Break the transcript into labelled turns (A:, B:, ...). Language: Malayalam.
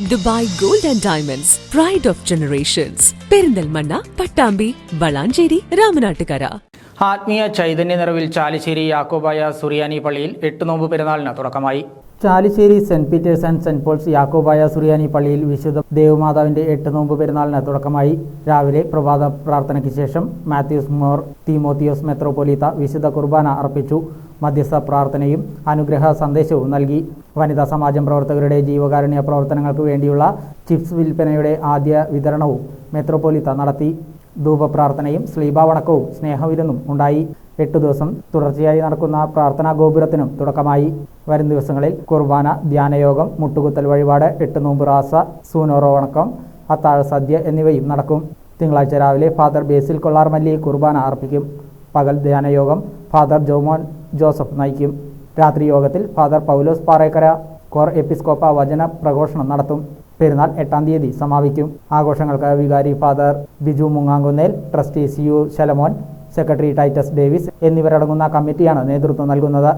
A: Dubai gold and diamonds pride of generations Perinthalmanna, Pattambi, Valanchery, Ramanattukara.
B: ആത്മീയ ചൈതന്യ നിറവിൽ ചാലിശ്ശേരി യാക്കോബായ സുറിയാനി പള്ളിയിൽ 8 നോമ്പ് പെരുന്നാളിന് തുടക്കമായി.
C: Chalissery saint Peter's and saint Paul's Yakobaya Suriyani പള്ളിയിൽ വിശുദ്ധ ദേവമാതാവിന്റെ 8 നോമ്പ് പെരുന്നാളിന് തുടക്കമായി. രാവിലെ പ്രഭാത പ്രാർത്ഥനയ്ക്ക് ശേഷം മാത്യൂസ് മോർ തീമോത്തിയോസ് മെത്രോപൊലീത്ത വിശുദ്ധ കുർബാന അർപ്പിച്ചു. മധ്യസ്ഥ പ്രാർത്ഥനയും അനുഗ്രഹ സന്ദേശവും നൽകി. വനിതാ സമാജം പ്രവർത്തകരുടെ ജീവകാരുണ്യ പ്രവർത്തനങ്ങൾക്ക് വേണ്ടിയുള്ള ചിപ്സ് വിൽപ്പനയുടെ ആദ്യ വിതരണവും മെത്രോപൊലീത്ത നടത്തി. ധൂപപ്രാർത്ഥനയും സ്ലീബാവണക്കവും സ്നേഹവിരുന്നും ഉണ്ടായി. 8 ദിവസം തുടർച്ചയായി നടക്കുന്ന പ്രാർത്ഥനാ ഗോപുരത്തിനും തുടക്കമായി. വരും ദിവസങ്ങളിൽ കുർബാന, ധ്യാനയോഗം, മുട്ടുകുത്തൽ വഴിപാട്, 8 നോമ്പ് റാസ, സൂനോറോ വണക്കം, അത്താഴ സദ്യ എന്നിവയും നടക്കും. തിങ്കളാഴ്ച രാവിലെ ഫാദർ ബേസിൽ കൊള്ളാർമല്ലി കുർബാന അർപ്പിക്കും. പകൽ ധ്യാനയോഗം ഫാദർ ജോമോൻ ജോസഫ് നയിക്കും. രാത്രി യോഗത്തിൽ ഫാദർ പൗലോസ് പാറേക്കര കോർ എപ്പിസ്കോപ്പ വചന പ്രഘോഷണം നടത്തും. പെരുന്നാൾ 8-ാം തീയതി സമാപിക്കും. ആഘോഷങ്ങൾക്ക് വികാരി father Biju Mungankunnel, trustee CU Shalamon, secretary Titus Davis എന്നിവരടങ്ങുന്ന കമ്മിറ്റിയാണ് നേതൃത്വം നൽകുന്നത്.